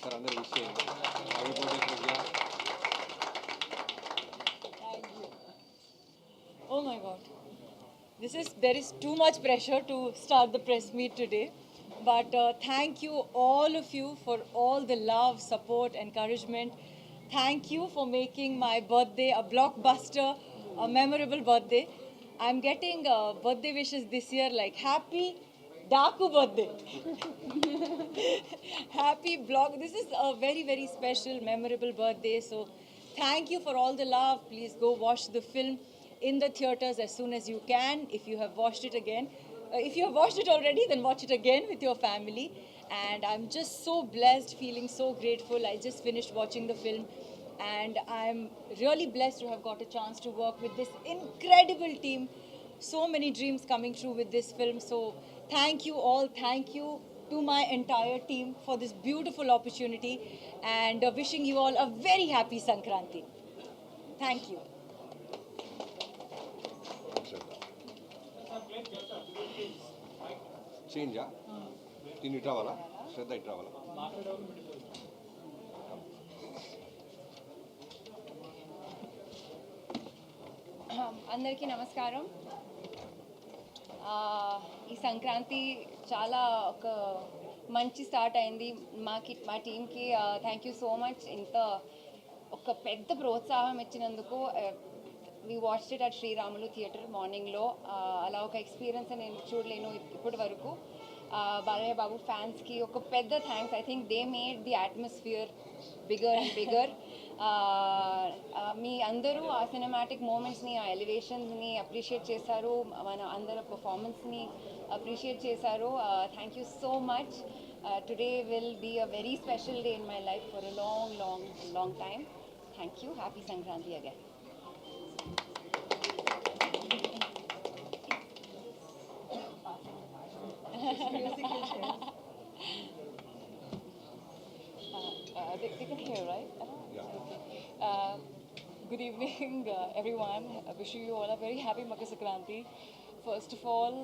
ఒకసారి అందరూ విష్ చేయండి. Happy birthday Pragna. Thank you. Oh my God. There is too much pressure to start the press meet today. But thank you, all of you, for all the love, support, encouragement. Thank you for making my birthday a blockbuster, a memorable birthday. I'm getting birthday wishes this year like happy Daku birthday. Happy blog. This is a very, very special, memorable birthday. So, thank you for all the love. Please go watch the film in the theaters as soon as you can. If you have watched it again, if you have watched it already, then watch it again with your family. And I'm just so blessed, feeling so grateful. I just finished watching the film, and I'm really blessed to have got a chance to work with this incredible team. So many dreams coming true with this film. So thank you all. Thank you to my entire team for this beautiful opportunity, and wishing you all a very happy Sankranti. Thank you. చేంజా తిని ఇటు రావాలా, శ్రద్ధ ఇటు రావాలా. అందరికీ నమస్కారం. ఈ సంక్రాంతి చాలా ఒక మంచి స్టార్ట్ అయింది మా టీంకి. Thank you so much. ఇంత ఒక పెద్ద ప్రోత్సాహం ఇచ్చినందుకు. We watched it at Sriramulu theatre మార్నింగ్లో. అలా ఒక ఎక్స్పీరియన్స్ నేను చూడలేను ఇప్పటి వరకు. బాలయ్య బాబు ఫ్యాన్స్కి ఒక పెద్ద thanks. I think they made the atmosphere bigger and bigger. మీ అందరూ ఆ సినిమాటిక్ మూమెంట్స్ని, ఆ ఎలివేషన్స్ని అప్రిషియేట్ చేశారు. మన అందరి పర్ఫార్మెన్స్ని అప్రిషియేట్ చేశారు. Thank you so much. Today will be a very special day in my life for a long long long time. Thank you. Happy Sankranti again. They can hear, right? Yeah. Good evening, everyone. Wishing you all a very happy Makar Sankranti. First of all,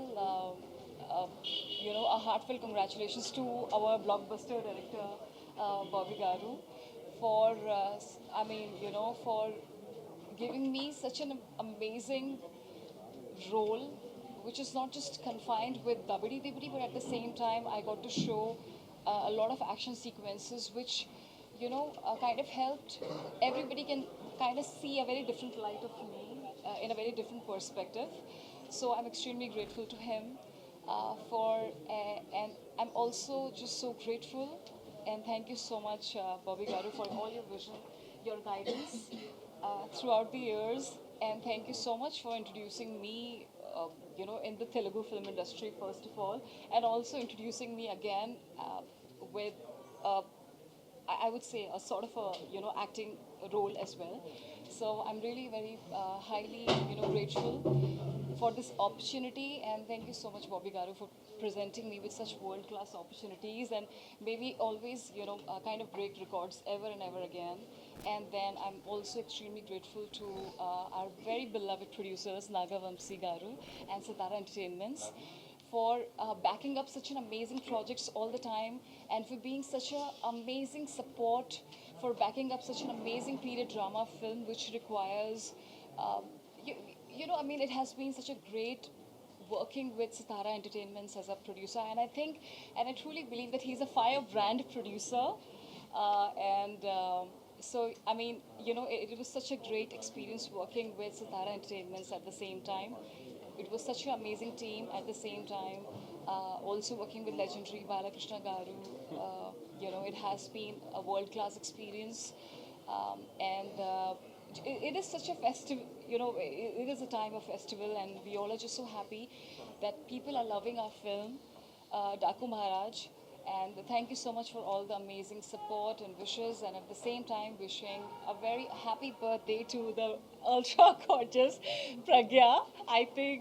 a heartfelt congratulations to our blockbuster director, Bobby Garu, for, for giving me such an amazing role, which is not just confined with Dabidi Dibidi, but at the same time, I got to show a lot of action sequences, which, kind of helped everybody can kind of see a very different light of me in a very different perspective. So I'm extremely grateful to him and I'm also just so grateful and thank you so much, Bobby Garu, for all your vision, your guidance throughout the years, and thank you so much for introducing me, in the Telugu film industry first of all, and also introducing me again with. I would say a sort of a acting role as well. So I'm really very highly grateful for this opportunity, and thank you so much, Bobby Garu, for presenting me with such world-class opportunities, and maybe always kind of break records ever and ever again. And then I'm also extremely grateful to our very beloved producers Naga Vamsi Garu and Sitara Entertainments for backing up such an amazing projects all the time, and for being such an amazing support for backing up such an amazing period drama film, which requires, it has been such a great working with Sitara Entertainments as a producer, and I truly believe that he's a firebrand producer, and. So, it was such a great experience working with Sitara Entertainments at the same time. It was such an amazing team at the same time. Also working with legendary Balakrishna Garu, it has been a world-class experience. It is such a festival, it is a time of festival, and we all are just so happy that people are loving our film, Daku Maharaj. And thank you so much for all the amazing support and wishes, and at the same time wishing a very happy birthday to the ultra gorgeous Pragya. I think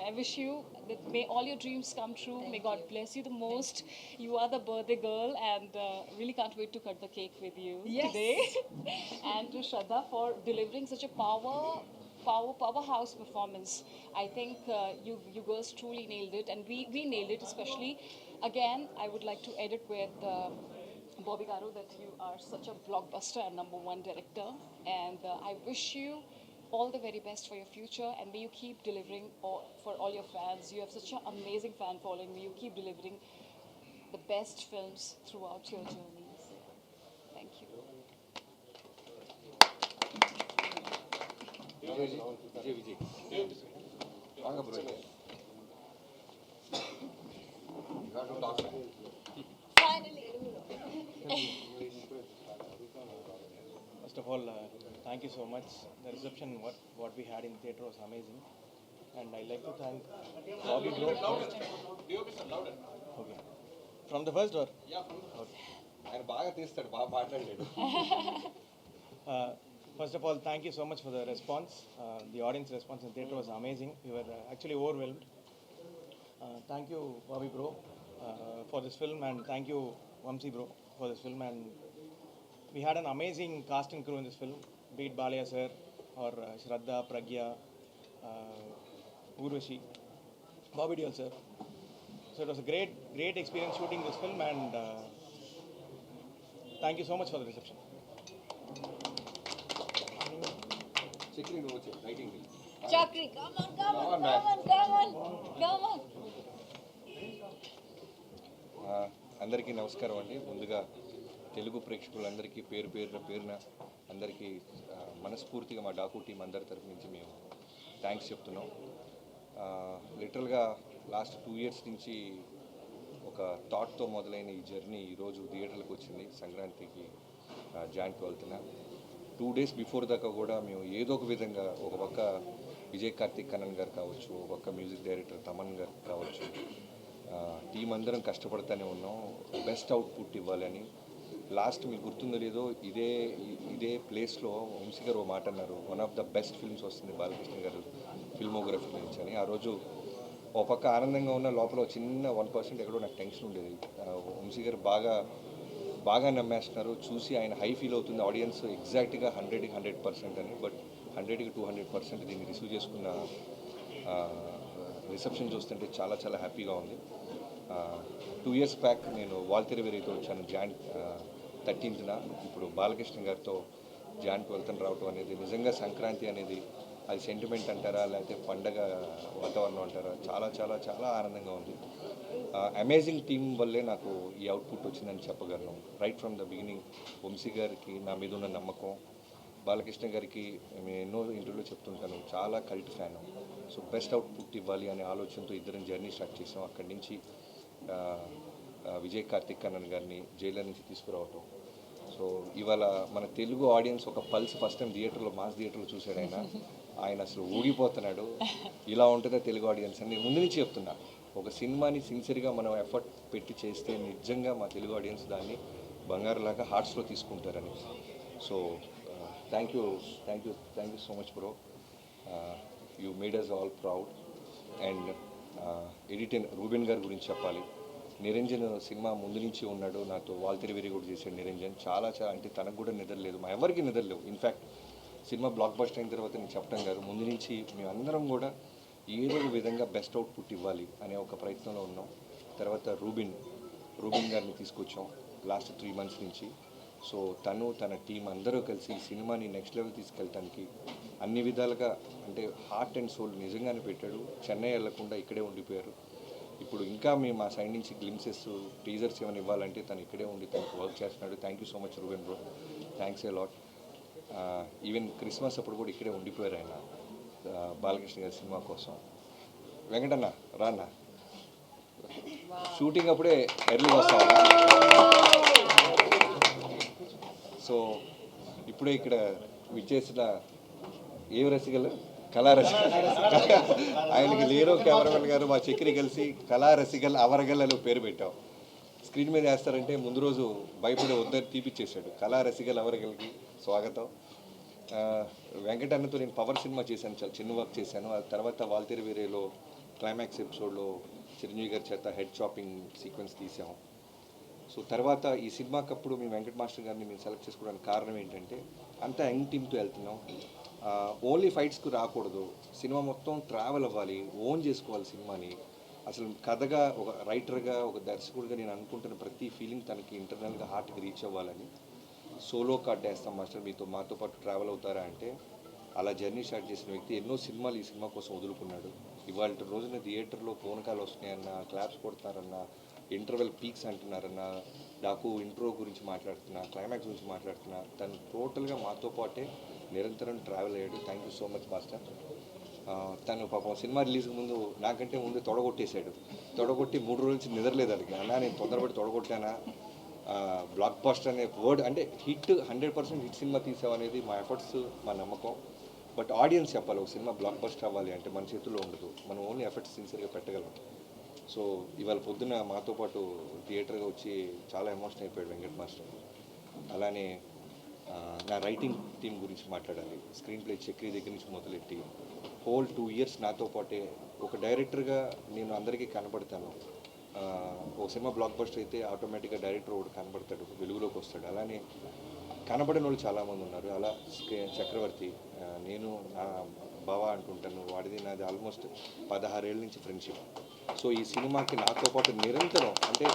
I wish you that may all your dreams come true. May God bless you the most. You are the birthday girl, and really can't wait to cut the cake with you today. And to Shraddha for delivering such a powerhouse performance. I think you girls truly nailed it, and we nailed it, especially again, I would like to edit with Bobby Garu that you are such a blockbuster and number one director. And I wish you all the very best for your future. And may you keep delivering for all your fans. You have such an amazing fan following. May you keep delivering the best films throughout your journeys. Thank you. Vijay Vanga bro First of all, thank you so much. The reception, what we had in theatre was amazing, and I'd like to thank Bobby Bro. Okay. From the first or? Okay. ఆయన బాగా తీస్తాడు, బాగా మాట్లాడలేడు. First of all, thank you so much for the response. The audience response in theatre was amazing. We were actually overwhelmed. Thank you, Bobby Bro, for this film, and thank you, Vamsi Bro, for this film. And we had an amazing cast and crew in this film, be it Balaya sir or Shraddha, Pragya, Urvashi, Bobby Deol sir. So it was a great experience shooting this film, and thank you so much for the reception. Chakri నువ్వు వచ్చే writing Chakri, come on, come on, Come on, man. come on, come on, come on. అందరికీ నమస్కారం అండి. ముందుగా తెలుగు ప్రేక్షకులందరికీ పేరున అందరికీ మనస్ఫూర్తిగా మా డాకు టీం అందరి తరఫు నుంచి మేము థ్యాంక్స్ చెప్తున్నాం. లిటరల్గా లాస్ట్ 2 years నుంచి ఒక థాట్తో మొదలైన ఈ జర్నీ ఈరోజు థియేటర్లకు వచ్చింది. సంక్రాంతికి జాన్ 12న 2 days బిఫోర్ దాకా కూడా మేము ఏదో ఒక విధంగా ఒక పక్క విజయ్ కార్తిక్ కన్నన్ గారు కావచ్చు, ఒక పక్క మ్యూజిక్ డైరెక్టర్ తమన్ గారు కావచ్చు, టీం అందరం కష్టపడుతూనే ఉన్నాం బెస్ట్ అవుట్పుట్ ఇవ్వాలని. లాస్ట్ మీకు గుర్తుందో లేదో ఇదే ప్లేస్లో వంశీ గారు ఓ మాట అన్నారు, one of the best films వస్తుంది బాలకృష్ణ గారు ఫిల్మోగ్రఫీ నుంచి అని. ఆ రోజు ఓ పక్క ఆనందంగా ఉన్న లోపల చిన్న 1% ఎక్కడో నాకు టెన్షన్ ఉండేది. వంశీ గారు బాగా నమ్మేస్తున్నారు, చూసి ఆయన హై ఫీల్ అవుతుంది ఆడియన్స్ ఎగ్జాక్ట్గా 100కి 100% అని. బట్ 100కి 200% దీన్ని రిసీవ్ చేసుకున్న రిసెప్షన్ చూస్తుంటే చాలా చాలా హ్యాపీగా ఉంది. 2 years బ్యాక్ నేను వాల్తెరి వేరేతో వచ్చాను జాన్ 13న. ఇప్పుడు బాలకృష్ణ గారితో జాన్ 12న రావటం అనేది నిజంగా సంక్రాంతి అనేది అది సెంటిమెంట్ అంటారా లేకపోతే పండగ వాతావరణం అంటారా, చాలా చాలా చాలా ఆనందంగా ఉంది. అమేజింగ్ టీం వల్లే నాకు ఈ అవుట్పుట్ వచ్చిందని చెప్పగలను. Right from the beginning Vamsi గారికి నా మీద ఉన్న నమ్మకం, బాలకృష్ణ గారికి నేను ఎన్నో ఇంటర్వ్యూలో చెప్తుంటాను చాలా cult fan. So best output ఇవ్వాలి అనే ఆలోచనతో ఇద్దరం జర్నీ స్టార్ట్ చేసాం. అక్కడి నుంచి విజయ్ కార్తిక్ కన్నన్ గారిని జైలర్ నుంచి తీసుకురావటం. సో ఇవాళ మన తెలుగు ఆడియన్స్ ఒక పల్స్ ఫస్ట్ టైం థియేటర్లో మాస్ థియేటర్లో చూశాడు ఆయన అసలు ఊగిపోతున్నాడు. ఇలా ఉంటుందా తెలుగు ఆడియన్స్ అని ముందు నుంచి చెప్తున్నా. ఒక సినిమాని సిన్సియర్గా మనం ఎఫర్ట్ పెట్టి చేస్తే నిజంగా మా తెలుగు ఆడియన్స్ దాన్ని బంగారులాగా హార్ట్స్లో తీసుకుంటారని. So thank you so much bro. You made us all proud. And editor Ruben గారి గురించి చెప్పాలి. నిరంజన్ సినిమా ముందు నుంచి ఉన్నాడు నాతో, వాల్తెరి వేరి కూడా చేశాడు నిరంజన్. చాలా అంటే తనకు కూడా నిద్రలేదు, మా ఎవరికి నిద్రలేవు. ఇన్ఫ్యాక్ట్ సినిమా బ్లాక్ బస్టర్ అయిన తర్వాత నేను చెప్పడం కాదు, ముందు నుంచి మేమందరం కూడా ఏదో ఒక విధంగా బెస్ట్ అవుట్పుట్ ఇవ్వాలి అనే ఒక ప్రయత్నంలో ఉన్నాం. తర్వాత రూబిన్ గారిని తీసుకొచ్చాం లాస్ట్ 3 months నుంచి. సో తన టీం అందరూ కలిసి సినిమాని నెక్స్ట్ లెవెల్ తీసుకెళ్ళటానికి అన్ని విధాలుగా అంటే హార్ట్ అండ్ సోల్ నిజంగానే పెట్టాడు. చెన్నై వెళ్లకుండా ఇక్కడే ఉండిపోయారు. ఇప్పుడు ఇంకా మేము మా సైడ్ నుంచి గ్లిమ్సెస్ టీజర్స్ ఏమైనా ఇవ్వాలంటే తను ఇక్కడే ఉండి తనకు వర్క్ చేస్తున్నాడు. Thank you so much Reuben bro, thanks a lot. Even Christmas అప్పుడు కూడా ఇక్కడే ఉండిపోయారు ఆయన బాలకృష్ణ గారి సినిమా కోసం. వెంకటన్న రాన్న షూటింగ్ అప్పుడే ఎర్లీగా వస్తాను. సో ఇప్పుడే ఇక్కడ విచ్చేసిన ఏ రసికలు కళారసికలు ఆయనకి లేరో కెమెరామెన్ గారు మా చక్రి కలిసి కళారసికల్ అవరగల్ అని పేరు పెట్టాం. స్క్రీన్ మీద వేస్తారంటే ముందు రోజు భయపడే వద్దని తీపిచ్చేసాడు. కళారసికల్ అవరగల్కి స్వాగతం. వెంకటన్నతో నేను పవర్ సినిమా చేశాను, చాలా చిన్న వర్క్ చేశాను. ఆ తర్వాత వాల్తెరి వేరేలో క్లైమాక్స్ ఎపిసోడ్లో చిరంజీవి గారి చేత హెడ్ చాపింగ్ సీక్వెన్స్ తీసాము. సో తర్వాత ఈ సినిమాకప్పుడు మేము వెంకట మాస్టర్ గారిని మేము సెలెక్ట్ చేసుకోవడానికి కారణం ఏంటంటే అంతా యంగ్ టీమ్తో వెళ్తున్నాం. ఓన్లీ ఫైట్స్కు రాకూడదు, సినిమా మొత్తం ట్రావెల్ అవ్వాలి, ఓన్ చేసుకోవాలి సినిమాని. అసలు కథగా ఒక రైటర్గా ఒక దర్శకుడిగా నేను అనుకుంటున్న ప్రతి ఫీలింగ్ తనకి ఇంటర్నల్గా హార్ట్కి రీచ్ అవ్వాలని సోలో కార్డ్ వేస్తాం మాస్టర్ మాతో పాటు ట్రావెల్ అవుతారా అంటే అలా జర్నీ స్టార్ట్ చేసిన వ్యక్తి ఎన్నో సినిమాలు ఈ సినిమా కోసం వదులుకున్నాడు. ఇవాళ రోజున థియేటర్లో ఫోన్ కాల్ వస్తున్నాయన్న, క్లాప్స్ కొడుతున్నారన్న, ఇంటర్వెల్ పీక్స్ అంటున్నారన్న, డాకు ఇంట్రో గురించి మాట్లాడుతున్నా, క్లైమాక్స్ గురించి మాట్లాడుతున్నా, తను టోటల్గా మాతో పాటే నిరంతరం ట్రావెల్ అయ్యాడు. Thank you so much master. తను పాపం సినిమా రిలీజ్ ముందు నాకంటే ముందు తొడగొట్టేశాడు. తొడగొట్టి 3 రోజుల నుంచి నిద్రలేదు అడిగి. అన్నా నేను తొందరపడి తొడగొట్టానా, బ్లాక్ బస్టర్ అనే వర్డ్ అంటే హిట్ 100% హిట్ సినిమా తీసావు అనేది మా ఎఫర్ట్స్, మా నమ్మకం. బట్ ఆడియన్స్ చెప్పాలి ఒక సినిమా బ్లాక్ బస్టర్ అవ్వాలి అంటే మన చేతుల్లో ఉండదు. మనం ఓన్లీ ఎఫర్ట్స్ సిన్సియర్గా పెట్టగలం. సో ఇవాళ పొద్దున మాతో పాటు థియేటర్గా వచ్చి చాలా ఎమోషన్ అయిపోయాడు వెంకట్ మాస్టర్. అలానే నా రైటింగ్ టీం గురించి మాట్లాడాలి. స్క్రీన్ ప్లే చక్రి దగ్గర నుంచి మొదలెట్టి హోల్ 2 ఇయర్స్ నాతో పాటే ఒక డైరెక్టర్గా నేను అందరికీ కనపడతాను. ఒక సినిమా బ్లాక్ బస్టర్ అయితే ఆటోమేటిక్గా డైరెక్టర్ ఒకటి కనపడతాడు, వెలుగులోకి వస్తాడు. అలానే కనపడిన వాళ్ళు చాలామంది ఉన్నారు. అలా చక్రవర్తి, నేను నా బావ అంటుంటాను, వాడిది నాది ఆల్మోస్ట్ 16 ఏళ్ళ నుంచి ఫ్రెండ్షిప్. సో ఈ సినిమాకి నాతో పాటు నిరంతరం అంటే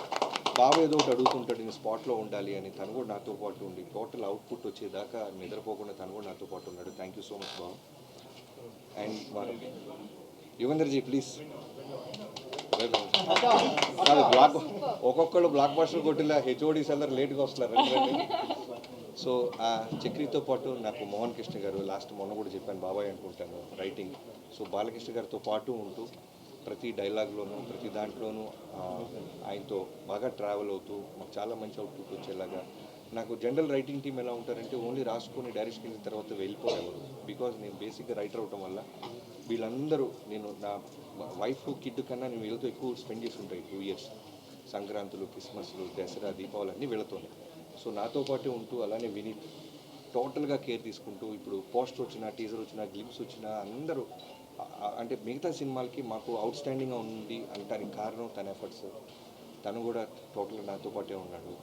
బావ ఏదో ఒకటి అడుగుతుంటాడు, నేను స్పాట్లో ఉండాలి అని. తను కూడా నాతో పాటు ఉండి టోటల్ అవుట్పుట్ వచ్చేదాకా నిద్రపోకుండా తను కూడా నాతో పాటు ఉన్నాడు. థ్యాంక్ యూ సో మచ్ బావ. And Yuvenderji please. బ్లాక్ ఒక్కొక్కళ్ళు బ్లాక్ బస్టర్ కొట్టిలా హెచ్ఓడీస్ అందరు లేట్గా వస్తున్నారు. సో ఆ చక్రితో పాటు నాకు మోహన్ కృష్ణ గారు, లాస్ట్ మొన్న కూడా చెప్పాను బాబాయ్ అనుకుంటాను రైటింగ్. సో బాలకృష్ణ గారితో పాటు ఉంటూ ప్రతి డైలాగ్లోనూ ప్రతి దాంట్లోనూ ఆయనతో బాగా ట్రావెల్ అవుతూ మాకు చాలా మంచి అవుట్పుట్ వచ్చేలాగా. నాకు జనరల్ రైటింగ్ టీం ఎలా ఉంటారంటే ఓన్లీ రాసుకొని డైరెక్షన్ అయిన తర్వాత వెళ్ళిపోయేవారు. బికాజ్ నేను బేసిక్గా రైటర్ అవటం వల్ల వీళ్ళందరూ, నేను నా వైఫ్ కిడ్ కన్నా నేను వీళ్ళతో ఎక్కువ స్పెండ్ చేసి ఉంటాయి 2 ఇయర్స్. సంక్రాంతులు, క్రిస్మస్లు, దసరా, దీపావళి అన్నీ వీళ్ళతోనే. సో నాతో పాటే ఉంటూ అలానే వినీత్ టోటల్గా కేర్ తీసుకుంటూ ఇప్పుడు పోస్టర్ వచ్చినా, టీజర్ వచ్చినా, గ్లిమ్స్ వచ్చినా అందరూ అంటే మిగతా సినిమాలకి మాకు అవుట్ స్టాండింగ్గా ఉంది అనటానికి కారణం తన ఎఫర్ట్స్. తను కూడా టోటల్గా నాతో పాటే ఉన్నాడు.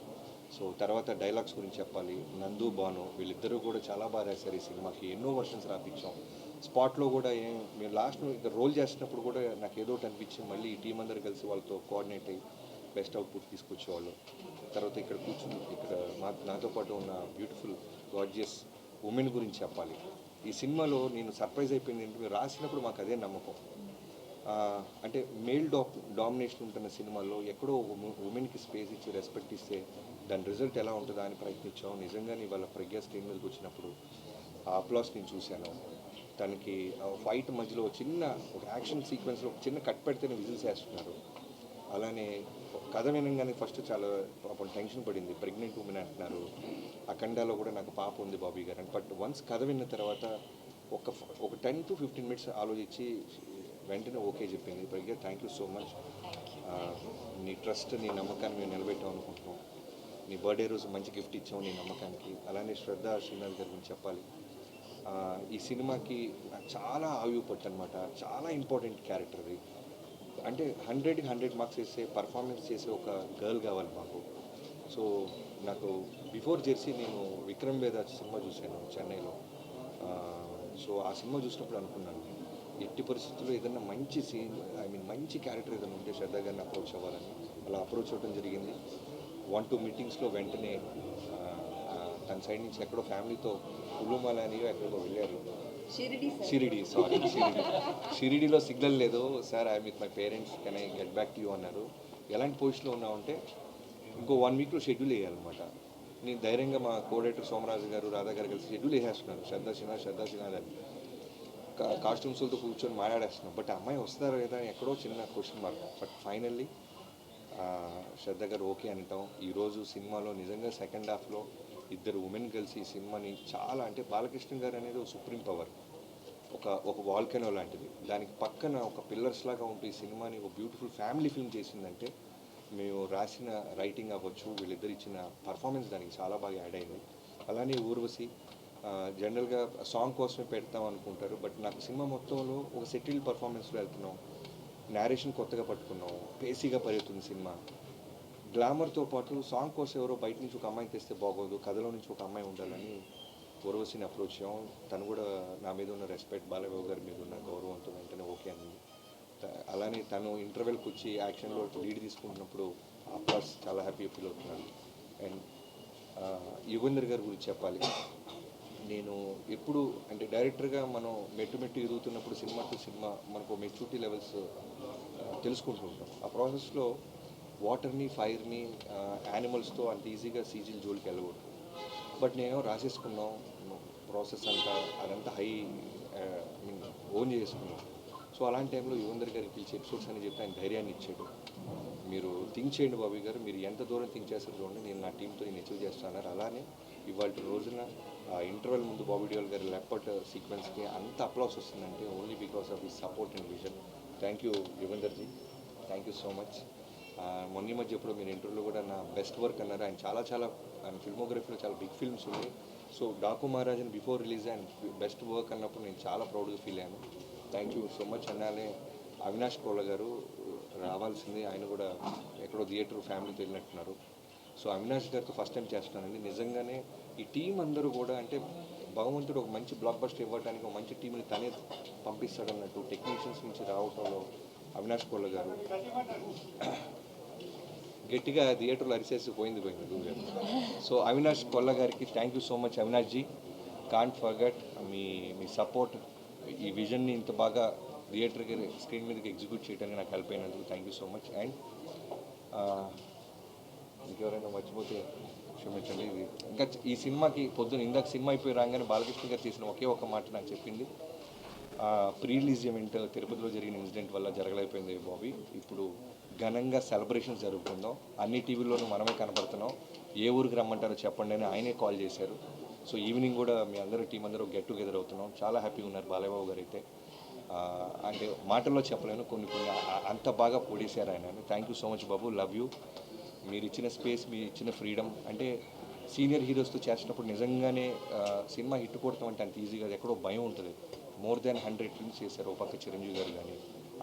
సో తర్వాత డైలాగ్స్ గురించి చెప్పాలి. నందు, బాను వీళ్ళిద్దరూ కూడా చాలా బాగా రాశారు ఈ సినిమాకి. ఎన్నో వర్షన్స్ రాపించాం. స్పాట్లో కూడా మేము లాస్ట్ ఇక్కడ రోల్ చేస్తున్నప్పుడు కూడా నాకు ఏదో ఒకటి అనిపించింది. మళ్ళీ ఈ టీం అందరూ కలిసి వాళ్ళతో కోఆర్డినేట్ అయ్యి బెస్ట్ అవుట్పుట్ తీసుకొచ్చేవాళ్ళు. తర్వాత ఇక్కడ కూర్చుని ఇక్కడ నాతో పాటు ఉన్న బ్యూటిఫుల్ గార్జియస్ ఉమెన్ గురించి చెప్పాలి. ఈ సినిమాలో నేను సర్ప్రైజ్ అయిపోయింది ఏంటంటే మీరు రాసినప్పుడు మాకు అదే నమ్మకం. అంటే మేల్ డామినేషన్ ఉంటున్న సినిమాల్లో ఎక్కడో ఉమెన్కి స్పేస్ ఇచ్చి రెస్పెక్ట్ ఇస్తే దాని రిజల్ట్ ఎలా ఉంటుందా అని ప్రయత్నించాం. నిజంగానే వాళ్ళ ప్రజ్ఞా స్క్రీన్ మీదకి వచ్చినప్పుడు ఆ అప్లాస్ నేను చూశాను. తనకి ఫైట్ మధ్యలో చిన్న ఒక యాక్షన్ సీక్వెన్స్లో ఒక చిన్న కట్ పెడితేనే విజిల్స్ వేస్తున్నారు. అలానే కథ వినగానే ఫస్ట్ చాలా పాపం టెన్షన్ పడింది. ప్రెగ్నెంట్ ఉమెన్ అంటున్నారు. అఖండాలో కూడా నాకు పాప ఉంది బాబీ గారు అని. బట్ వన్స్ కథ విన్న తర్వాత ఒక 10 to 15 మినిట్స్ ఆలోచించి వెంటనే ఓకే చెప్పింది. ప్రజ్ఞ థ్యాంక్ యూ సో మచ్. నీ ట్రస్ట్, నీ నమ్మకాన్ని మేము నిలబెట్టాం అనుకుంటున్నాం. నీ బర్త్డే రోజు మంచి గిఫ్ట్ ఇచ్చాం నీ నమ్మకానికి. అలానే శ్రద్ధ శ్రీనాథ్ గారి గురించి చెప్పాలి. ఈ సినిమాకి చాలా ఆయువు పట్టు అనమాట. చాలా ఇంపార్టెంట్ క్యారెక్టర్ అది. అంటే 100కి 100 మార్క్స్ వేసే పర్ఫార్మెన్స్ చేసే ఒక గర్ల్ కావాలి మాకు. సో నాకు బిఫోర్ జెర్సీ నేను విక్రమ్ వేద సినిమా చూశాను చెన్నైలో. సో ఆ సినిమా చూసినప్పుడు అనుకున్నాను ఎట్టి పరిస్థితుల్లో ఏదైనా మంచి సీన్, మంచి క్యారెక్టర్ ఏదైనా ఉంటే శ్రద్ధ గారిని అప్రోచ్ అవ్వాలని. అలా అప్రోచ్ అవ్వడం జరిగింది. 1-2 మీటింగ్స్లో వెంటనే తన సైడ్ నుంచి ఎక్కడో ఫ్యామిలీతో కులుమల అని ఎక్కడికో వెళ్ళారు. షిరిడీలో సిగ్నల్ లేదు sir, I with my parents, can I get back to you అన్నారు. ఎలాంటి పొజిషన్లో ఉన్నామంటే ఇంకో 1 వీక్లో షెడ్యూల్ వేయాలన్నమాట. నేను ధైర్యంగా మా కోడైరెక్టర్ సోమరాజు గారు, రాధా గారు కలిసి షెడ్యూల్ వేసేస్తున్నారు. శ్రద్ధా సిన్హా అని కాస్ట్యూమ్స్తో కూర్చొని మాట్లాడేస్తున్నాం. బట్ అమ్మాయి వస్తారా లేదా ఎక్కడో చిన్న క్వశ్చన్ మార్క్. బట్ ఫైనల్లీ శ్రద్ధ గారు ఓకే అంటాం. ఈరోజు సినిమాలో నిజంగా సెకండ్ హాఫ్లో ఇద్దరు ఉమెన్ కలిసి ఈ సినిమాని చాలా అంటే బాలకృష్ణ గారు అనేది ఒక సుప్రీం పవర్, ఒక వాల్కెనో లాంటిది. దానికి పక్కన ఒక పిల్లర్స్ లాగా ఉంటూ ఈ సినిమాని ఒక బ్యూటిఫుల్ ఫ్యామిలీ ఫిల్మ్ చేసిందంటే మేము రాసిన రైటింగ్ అవ్వచ్చు, వీళ్ళిద్దరు ఇచ్చిన పర్ఫార్మెన్స్ దానికి చాలా బాగా యాడ్ అయింది. అలానే ఊర్వశి జనరల్గా సాంగ్ కోసమే పెడతాం అనుకుంటారు. బట్ నాకు సినిమా మొత్తంలో ఒక సెటిల్డ్ పర్ఫార్మెన్స్లో వెళ్తున్నాం. నేరేషన్ కొత్తగా పట్టుకున్నాం, పేసీగా పరిగెత్తుంది సినిమా. గ్లామర్తో పాటు సాంగ్ కోసం ఎవరో బయట నుంచి ఒక అమ్మాయిని తెస్తే బాగోదు, కథలో నుంచి ఒక అమ్మాయి ఉండాలని ఊర్వశిని అప్రోచ్ అయ్యాం. తను కూడా నా మీద ఉన్న రెస్పెక్ట్, బాలబాబు గారి మీద ఉన్న గౌరవంతో వెంటనే ఓకే అనింది. అలానే తను ఇంటర్వెల్కి వచ్చి యాక్షన్లో లీడ్ తీసుకుంటున్నప్పుడు అప్లాస్ చాలా హ్యాపీగా ఫీల్ అవుతున్నాను. అండ్ యుగంధర్ గారి గురించి చెప్పాలి. నేను ఎప్పుడు అంటే డైరెక్టర్గా మనం మెట్టు మెట్టు ఎదుగుతున్నప్పుడు సినిమా టు సినిమా మనకు మెచ్యూరిటీ లెవెల్స్ తెలుసుకుంటూ ఉంటాం. ఆ ప్రాసెస్లో వాటర్ని, ఫైర్ని, యానిమల్స్తో అంత ఈజీగా సీజీల జోలికి వెళ్ళకూడదు. బట్ నేను రాసేసుకున్నాం ప్రాసెస్ అంతా, అదంతా హై మీన్ ఓన్ చేసుకున్నాం. సో అలాంటి టైంలో యుగంధర్ గారికి పిలిచి ఎపిసోడ్స్ అని చెప్పి ఆయన ధైర్యాన్ని ఇచ్చాడు. మీరు థింక్ చేయండి బాబీ గారు, మీరు ఎంత దూరం థింక్ చేస్తారు చూడండి, నేను నా టీంతో నేను అచీవ్ చేస్తాను. అలానే ఇవాళ రోజున ఇంటర్వెల్ ముందు బాబీ డియోల్ గారి లెపర్ట్ సీక్వెన్స్కి అంత అప్లాస్ వస్తుందంటే only because of his support and vision. Thank you Yugandharji, thank you so much. మొన్న మధ్య ఎప్పుడు మీరు ఇంటర్వ్యూలో కూడా నా బెస్ట్ వర్క్ అన్నారు. ఆయన ఆయన ఫిల్మోగ్రఫీలో చాలా బిగ్ ఫిల్మ్స్ ఉన్నాయి. సో డాకు మహారాజన్ బిఫోర్ రిలీజ్ ఆయన బెస్ట్ వర్క్ అన్నప్పుడు నేను చాలా ప్రౌడ్గా ఫీల్ అయ్యాను. Thank you so much. అన్నానే అవినాష్ కోళ్ళ గారు రావాల్సింది, ఆయన కూడా ఎక్కడో థియేటర్ ఫ్యామిలీతో వెళ్ళినట్టున్నారు. సో అవినాష్ గారితో ఫస్ట్ టైం చేస్తున్నానండి. నిజంగానే ఈ టీం అందరూ కూడా అంటే భగవంతుడు ఒక మంచి బ్లాక్ బస్టర్ ఇవ్వడానికి ఒక మంచి టీంని తనే పంపిస్తాడన్నట్టు టెక్నీషియన్స్ నుంచి రావటంలో అవినాష్ కోళ్ళ గారు గట్టిగా థియేటర్లో అరిసేసి పోయింది గురువు. సో అవినాష్ కొల్ల గారికి thank you so much. Avinash ji, can't forget మీ సపోర్ట్, ఈ విజన్ని ఇంత బాగా థియేటర్కి స్క్రీన్ మీదకి ఎగ్జిక్యూట్ చేయడానికి నాకు హెల్ప్ అయినందుకు thank you so much. And ఇంకెవరైనా మర్చిపోతే క్షమించండి. ఇది ఇంకా ఈ సినిమాకి ఇందాక సినిమా అయిపోయి రాగానే బాలకృష్ణ గారు చేసిన ఒకే ఒక మాట నాకు చెప్పింది, ప్రీ రిలీజ్ ఈవెంట్ తిరుపతిలో జరిగిన ఇన్సిడెంట్ వల్ల జరగలేకపోయింది బాబీ, ఇప్పుడు ఘనంగా సెలబ్రేషన్స్ జరుగుతుందాం, అన్ని టీవీల్లోనూ మనమే కనపడుతున్నాం, ఏ ఊరికి రమ్మంటారో చెప్పండి అని ఆయనే కాల్ చేశారు. సో ఈవినింగ్ కూడా మీ అందరూ టీం అందరూ గెట్ టుగెదర్ అవుతున్నాం. చాలా హ్యాపీగా ఉన్నారు బాలయ్యబాబు గారు అయితే. అంటే మాటల్లో చెప్పలేను, కొన్ని అంత బాగా పొడిశారు ఆయన. Thank you so much Babu, love you. మీరు ఇచ్చిన స్పేస్, మీరు ఇచ్చిన ఫ్రీడమ్, అంటే సీనియర్ హీరోస్తో చేసినప్పుడు నిజంగానే సినిమా హిట్ కొడతామంటే అంత ఈజీగా ఎక్కడో భయం ఉంటుంది. మోర్ దాన్ 100 ఫిల్మ్స్ చేశారు. ఒక పక్క చిరంజీవి గారు కానీ,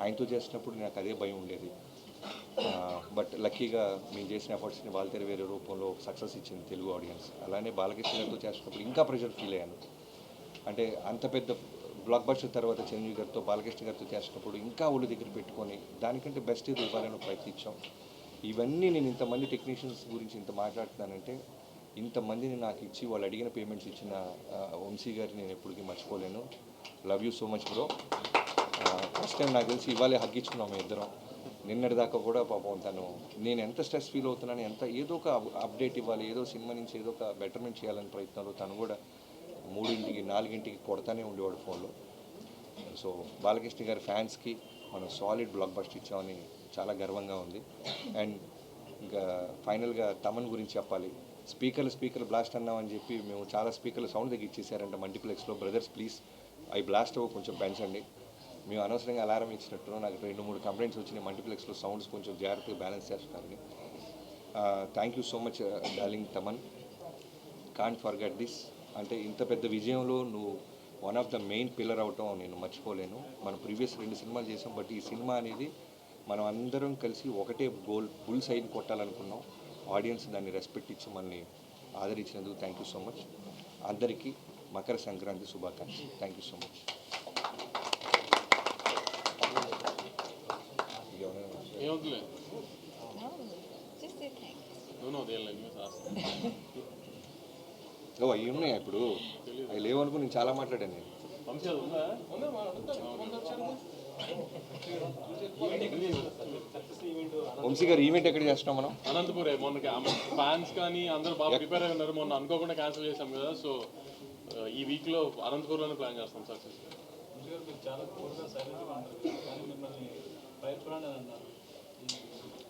ఆయనతో చేసినప్పుడు నాకు అదే భయం ఉండేది. బట్ లక్కీగా మేము చేసిన ఎఫర్ట్స్ని వాళ్ళ వేరే రూపంలో సక్సెస్ ఇచ్చింది తెలుగు ఆడియన్స్. అలానే బాలకృష్ణ గారితో చేసినప్పుడు ఇంకా ప్రెషర్ ఫీల్ అయ్యాను. అంటే అంత పెద్ద బ్లాక్ బస్టర్ తర్వాత చిరంజీవి గారితో బాలకృష్ణ గారితో చేసినప్పుడు ఇంకా ఒళ్ళు దగ్గర పెట్టుకొని దానికంటే బెస్ట్ ఇది ఇవ్వాలని ప్రయత్నించాం. ఇవన్నీ నేను ఇంతమంది టెక్నీషియన్స్ గురించి ఇంత మాట్లాడుతున్నానంటే ఇంతమందిని నాకు ఇచ్చి వాళ్ళు అడిగిన పేమెంట్స్ ఇచ్చిన వంశీ గారిని నేను ఎప్పటికీ మర్చిపోలేను. Love you so much bro. First time నాకు తెలిసి ఇవాళే హగ్గించుకున్నాం మేము ఇద్దరం. నిన్నటి దాకా కూడా పాపం నేను ఎంత స్ట్రెస్ ఫీల్ అవుతున్నాను, ఏదో ఒక అప్డేట్ ఇవ్వాలి, ఏదో సినిమా నుంచి ఏదో ఒక బెటర్మెంట్ చేయాలని ప్రయత్నాలు తను కూడా 3ంటికి 4ంటికి కొడతానే ఉండేవాడు ఫోన్లో. సో బాలకృష్ణ గారి ఫ్యాన్స్కి మనం సాలిడ్ బ్లాక్ బస్టర్ ఇచ్చామని చాలా గర్వంగా ఉంది. అండ్ ఇంకా ఫైనల్గా తమన్ గురించి చెప్పాలి. స్పీకర్ బ్లాస్ట్ అన్నామని చెప్పి మేము చాలా స్పీకర్లు సౌండ్ తగ్గించేసారంట మల్టీప్లెక్స్లో. బ్రదర్స్ ప్లీజ్ అవి బ్లాస్ట్ అవ్వ కొంచెం పెంచండి. మేము అనవసరంగా అలారం ఇచ్చినట్టు నాకు 2-3 కంప్లైంట్స్ వచ్చినాయి. మల్టీప్లెక్స్లో సౌండ్స్ కొంచెం జాగ్రత్తగా బ్యాలెన్స్ చేస్తున్నారని. Thank you so much darling Thaman, can't forget this. అంటే ఇంత పెద్ద విజయంలో నువ్వు one of the main pillar అవటం నేను మర్చిపోలేను. మనం ప్రీవియస్ 2 సినిమాలు చేసాం, బట్ ఈ సినిమా అనేది మనం అందరం కలిసి ఒకటే గోల్, బుల్ సైడ్ కొట్టాలనుకున్నాం. ఆడియన్స్ దాన్ని రెస్పెక్ట్ ఇచ్చి మనల్ని ఆదరించినందుకు థ్యాంక్ యూ సో మచ్. అందరికీ మకర సంక్రాంతి శుభాకాంక్షలు. Thank you so much. అవి ఉన్నాయా ఇప్పుడు? అవి లేవనుకో నేను చాలా మాట్లాడాను. నేను వంశీ గారు ఈవెంట్ ఎక్కడ చేస్తున్నాం మనం? అనంతపురే. మొన్న ఫ్యాన్స్ కానీ అందరూ బాగా ప్రిపేర్ అయి ఉన్నారు. మొన్న అనుకోకుండా క్యాన్సిల్ చేసాం కదా, సో ఈ వీక్లో అనంతపూర్లోనే ప్లాన్ చేస్తాం సక్సెస్.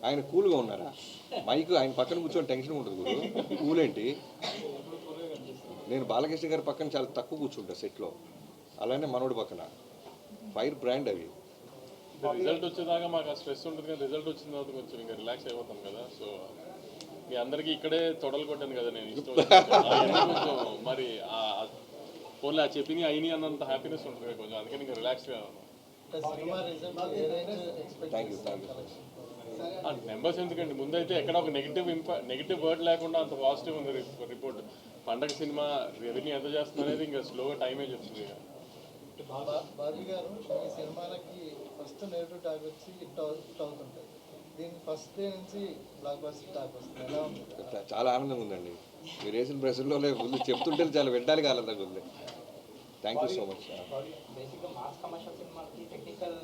ఆయన కూల్గా ఉన్నారా? మైక్ ఆయన పక్కన కూర్చొని టెన్షన్ ఉంటుంది గురు. కూల్ ఏంటి? నేను బాలకృష్ణ గారి పక్కన చాలా తక్కువ కూర్చుంటా సెట్లో, అలానే మనోడి పక్కన. ఫైర్ బ్రాండ్ అవి. రిజల్ట్ వచ్చేదాకా మాకు ఆ స్ట్రెస్ ఉంటుంది, కానీ రిజల్ట్ వచ్చిన తర్వాత కొంచెం ఇంకా రిలాక్స్ అయిపోతాం కదా. సో మీ అందరికీ ఇక్కడే తొడలు కొట్టాను కదా నేను, ఇష్టం కొంచెం మరి ఫోన్లో ఆ చెప్పిన అయినాయి అన్నంత హ్యాపీనెస్ ఉంటుంది కొంచెం, అందుకని ఇంకా రిలాక్స్గా థ్యాంక్ యూ. నెంబర్స్ ఎందుకండి, ముందైతే ఎక్కడ ఒక నెగిటివ్ వర్డ్ లేకుండా అంత పాజిటివ్ ఉంది రిపోర్ట్. పండగ సినిమా రెవెన్యూ ఎంత చేస్తుంది అనేది ఇంకా స్లోగా టైమే చెప్తుంది. బాబీ గారు ఈ సినిమాలకి ఫస్ట్ నెగిటివ్ టాక్ వచ్చి హిట్ అవుతుంటుంది. దీనికి ఫస్ట్ డే నుంచి బ్లాక్ బస్టర్ టాక్ వస్తుంది. ఎలా ఉంది? చాలా ఆనందంగా ఉందండి. మీరు వేసిన ప్రశ్నలో ముందు చెప్తుంటే చాలా వినడానికి ఆనందంగా ఉంది. Thank you so much. బేసిక్గా మాస్ కమర్షియల్ సినిమాకి టెక్నికల్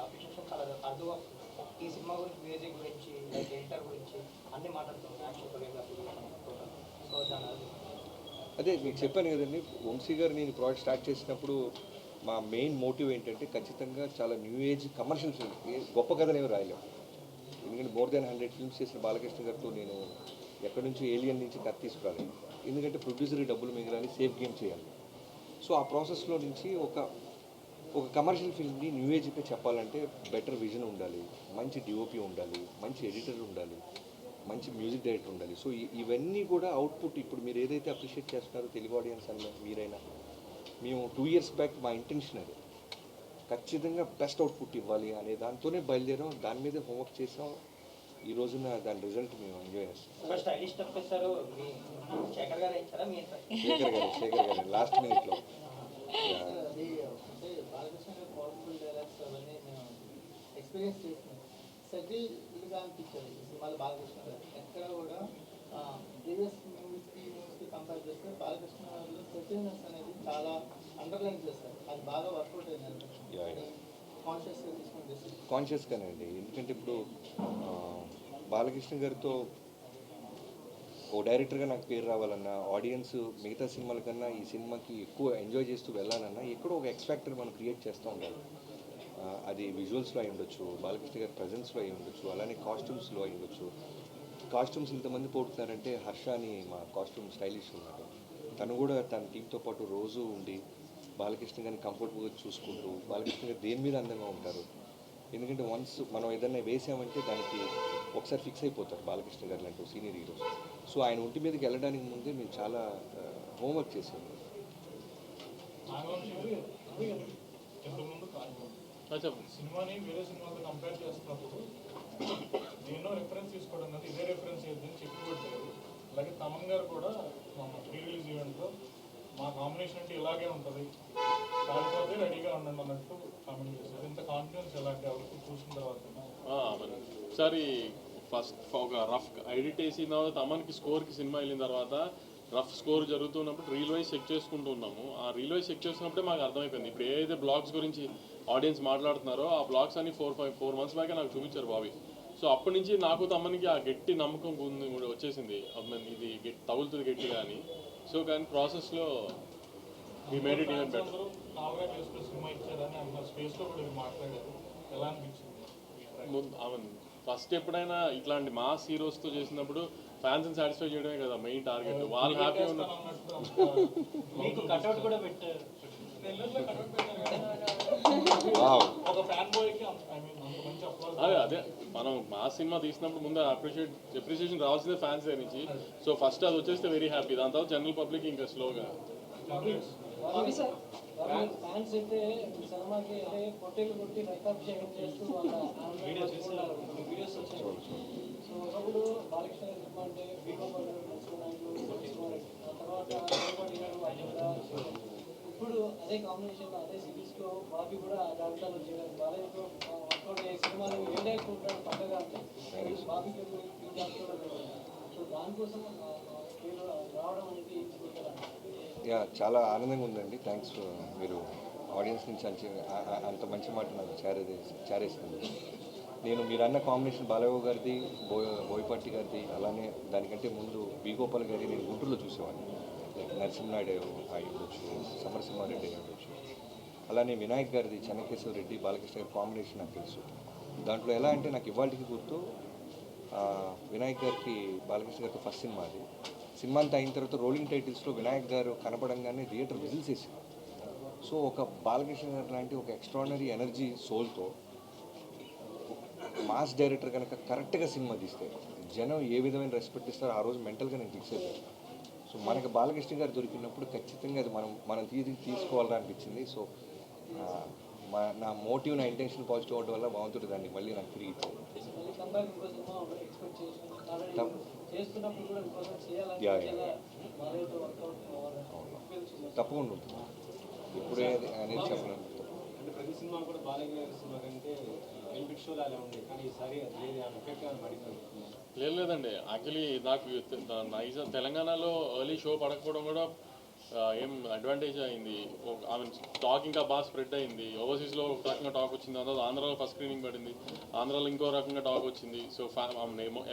అప్రిషియేషన్ చాలా అర్థం అవుతుంది. ఈ సినిమా గురించి, మ్యూజిక్ గురించి, లైక్ ఎడిటర్ గురించి అన్నీ మాట్లాడుతున్నాం. యాక్షన్ కొరియోగ్రఫీ సో దాని అదే మీకు చెప్పాను కదండి, వంశీ గారు నేను ప్రాజెక్ట్ స్టార్ట్ చేసినప్పుడు మా మెయిన్ మోటివ్ ఏంటంటే ఖచ్చితంగా చాలా న్యూ ఏజ్ కమర్షియల్ ఫిల్మ్స్, గొప్ప కథలు ఏమి రాయలేము. ఎందుకంటే మోర్ దాన్ 100 ఫిల్మ్స్ చేసిన బాలకృష్ణ గారితో నేను ఎక్కడి నుంచి ఏలియన్ నుంచి కథ తీసుకురాలేదు. ఎందుకంటే ప్రొడ్యూసర్కి డబ్బులు మిగలాలి, సేఫ్ గేమ్ చేయాలి. సో ఆ ప్రాసెస్లో నుంచి ఒక కమర్షియల్ ఫిల్మ్ని న్యూ ఏజ్కి చెప్పాలంటే బెటర్ విజన్ ఉండాలి, మంచి డిఓపి ఉండాలి, మంచి ఎడిటర్ ఉండాలి, మంచి మ్యూజిక్ డైరెక్టర్ ఉండాలి. సో ఇవన్నీ కూడా అవుట్పుట్ ఇప్పుడు మీరు ఏదైతే అప్రిషియేట్ చేస్తున్నారో తెలుగు ఆడియన్స్ అన్న మీరైనా, మేము 2 years బ్యాక్ మా ఇంటెన్షన్ అది ఖచ్చితంగా బెస్ట్ అవుట్పుట్ ఇవ్వాలి అనే దాంతోనే బయలుదేరాం, దాని మీదే హోంవర్క్ చేసాం. ఈ రోజున దాని రిజల్ట్ మేము ఎంజాయ్ చేస్తాం. స్టైలిష్ స్టెప్ వేస్తారు. మీ శేఖర్ గారు ఇచ్చారా? మీ శేఖర్ గారు లాస్ట్ మినిట్లో. అది అంటే బాలకృష్ణ గారు పవర్ఫుల్ డైలాగ్స్ అవన్నీ మేము ఎక్స్పీరియన్స్ చేస్తున్నాం. సెటిల్గా అనిపించారు ఈ సినిమాలో బాలకృష్ణ గారు. ఎక్కడ కూడా ప్రీవియస్ మూవీస్కి కంపేర్ చేస్తే బాలకృష్ణ గారిలో సెటిల్నెస్ అనేది చాలా అండర్లైన్ చేస్తారు. అది బాగా వర్కౌట్ అయింది. కాన్షియస్గా తీసుకుని డెసిషన్. కాన్షియస్గానే అండి. ఎందుకంటే ఇప్పుడు బాలకృష్ణ గారితో ఓ డైరెక్టర్గా నాకు పేరు రావాలన్నా, ఆడియన్స్ మిగతా సినిమాల కన్నా ఈ సినిమాకి ఎక్కువ ఎంజాయ్ చేస్తూ వెళ్ళాలన్నా ఎక్కడో ఒక ఎక్స్ఫాక్టర్ మనం క్రియేట్ చేస్తూ ఉండాలి. అది విజువల్స్లో అయి ఉండొచ్చు, బాలకృష్ణ గారి ప్రజెన్స్లో అయి ఉండొచ్చు, అలానే కాస్ట్యూమ్స్లో అయి ఉండొచ్చు. కాస్ట్యూమ్స్ ఇంతమంది పోతున్నారంటే హర్ష అని మా కాస్ట్యూమ్ స్టైలిష్ ఉన్నారు, తను కూడా తన టీంతో పాటు రోజు ఉండి బాలకృష్ణ గారిని కంఫర్టబుల్గా చూసుకుంటూ, బాలకృష్ణ గారు దేని మీద అందంగా ఉంటారు. ఎందుకంటే వన్స్ మనం ఏదైనా వేసామంటే దానికి ఒకసారి ఫిక్స్ అయిపోతారు బాలకృష్ణ గారు లాంటి సీనియర్ హీరోస్. సో ఆయన ఒంటి మీదకి వెళ్ళడానికి ముందే మేము చాలా హోంవర్క్ చేసాము. సినిమాని వేరే సినిమాతో కంపేర్ చేస్తున్నప్పుడు ఎన్నో రిఫరెన్స్ తీసుకోవడం కదా, ఇదే రిఫరెన్స్ ఏదని చెప్పి కొట్టారు. అలాగే తమన్ గారు కూడా మన ప్రీ రిలీజ్ ఈవెంట్లో మా కాంబినేషన్ అంటే ఇలాగే ఉంటుంది, కాకపోతే రెడీగా ఉండండి అన్నట్టు కామెంట్ చేశారు. ఇంత కాన్ఫిడెన్స్ ఎలాంటి అవుట్పుట్ చూసిన తర్వాత? ఒకసారి ఫస్ట్ ఒక రఫ్ ఎడిట్ వేసిన తర్వాత తమన్కి స్కోర్కి సినిమా వెళ్ళిన తర్వాత రఫ్ స్కోర్ జరుగుతున్నప్పుడు రీల్ వైజ్ చెక్ చేసుకుంటూ ఉన్నాము. ఆ రీల్ వైజ్ చెక్ చేస్తున్నప్పుడే మాకు అర్థమైపోయింది ఇప్పుడు ఏదైతే బ్లాగ్స్ గురించి ఆడియన్స్ మాట్లాడుతున్నారో ఆ బ్లాగ్స్ అన్ని 4 months బ్యాకే నాకు చూపించారు బాబీ. సో అప్పటి నుంచి నాకు తమన్కి ఆ గట్టి నమ్మకం వచ్చేసింది, ఇది తగులుతుంది గట్టిగా అని. సో కానీ ప్రాసెస్లో మీ made it even better. Cinema ఇచ్చారని అన్న స్పేస్లో కూడా మాట్లాడారు, ఎలా అనిపించింది? ఫస్ట్ ఎప్పుడైనా ఇట్లాంటి మాస్ హీరోస్తో చేసినప్పుడు ఫ్యాన్స్ని సాటిస్ఫై చేయడమే కదా మెయిన్ టార్గెట్. వాళ్ళు హ్యాపీ ఉన్నారు. మీకు కట్అవుట్ కూడా పెట్టారు. అదే మనం మాస్ సినిమా తీసినప్పుడు ముందు అప్రిషియేషన్ రావాల్సిందే ఫ్యాన్స్ దగ్గర నుంచి. సో ఫస్ట్ అది వచ్చేస్తే వెరీ హ్యాపీ, దాని తర్వాత జనరల్ పబ్లిక్ ఇంకా స్లోగా. ఫ్యాన్స్ అయితే సినిమాకి అదే పొట్టేలు కొట్టి రైతాభిషేకం చేస్తూ వీడియోస్ వచ్చాయి. సో ఒకప్పుడు బాలకృష్ణ గారి సినిమా అంటే తర్వాత ఇప్పుడు అదే కాంబినేషన్ అదే సిరీస్లో బాబీ కూడా జాబితాలో వచ్చేది. బాలయ్యతో వర్కౌట్ అయ్యే సినిమాలు ఏ డైరెక్టర్ ఉంటాడు పక్కగా అంటే బాబీకి సో దానికోసం రావడం అనేది చాలా ఆనందంగా ఉందండి. థ్యాంక్స్, మీరు ఆడియన్స్ నుంచి అంత మంచి మాట నాకు చేరేసింది. మీరు అన్న కాంబినేషన్ బాలయ్య గారిది, బోయపాటి గారిది, అలానే దానికంటే ముందు బి గోపాల్ గారి నేను గుంటూరులో చూసేవాడిని. లైక్ నరసింహనాయుడు అయి ఉండొచ్చు, సమరసింహారెడ్డి అయి ఉండొచ్చు, అలానే వినాయక్ గారిది చెన్నకేశ్వర రెడ్డి, బాలకృష్ణ గారి కాంబినేషన్ నాకు తెలుసు. దాంట్లో ఎలా అంటే నాకు ఇవాళకి గుర్తు, వినాయక్ గారికి బాలకృష్ణ గారితో ఫస్ట్ సినిమా అది. సినిమా అంతా అయిన తర్వాత రోలింగ్ టైటిల్స్లో వినాయక్ గారు కనపడంగానే థియేటర్ విజిల్స్ వేసింది. సో ఒక బాలకృష్ణ గారు లాంటి ఒక ఎక్స్ట్రాడినరీ ఎనర్జీ సోల్తో మాస్ డైరెక్టర్ కనుక కరెక్ట్గా సినిమా తీస్తే జనం ఏ విధమైన రెస్పెక్ట్ ఇస్తారో ఆ రోజు మెంటల్గా నేను ఫిక్స్ అయిపోయాను. సో మనకి బాలకృష్ణ గారు దొరికినప్పుడు ఖచ్చితంగా అది మనం తీసుకోవాలని అనిపించింది. సో నా మోటివ్, నా ఇంటెన్షన్ పాజిటివ్ అవడం వల్ల బాగుంటుంది, దాన్ని మళ్ళీ నాకు తిరిగి ఇచ్చాను. తప్పకుండా ఉంటుంది. ఇప్పుడే అనేది చెప్పలేను. అంటే ప్రతి సినిమా కూడా బాలయ్య గారి సినిమా కంటే బెనిఫిట్ షోలు అలా ఉంది, కానీ ఈసారి అది లేదు, ఆ ఎఫెక్ట్ ఏమైనా పడింది. లేదండి, యాక్చువల్లీ నాకు తెలంగాణలో ఎర్లీ షో పడకపోవడం కూడా ఏం అడ్వాంటేజ్ అయింది. ఐ మీన్ టాక్ ఇంకా బాగా స్ప్రెడ్ అయింది. ఓవర్సీస్లో ఒక రకంగా టాక్ వచ్చింది, అందులో ఆంధ్రాలో ఫస్ట్ స్క్రీనింగ్ పడింది, ఆంధ్రాలో ఇంకో రకంగా టాక్ వచ్చింది. సో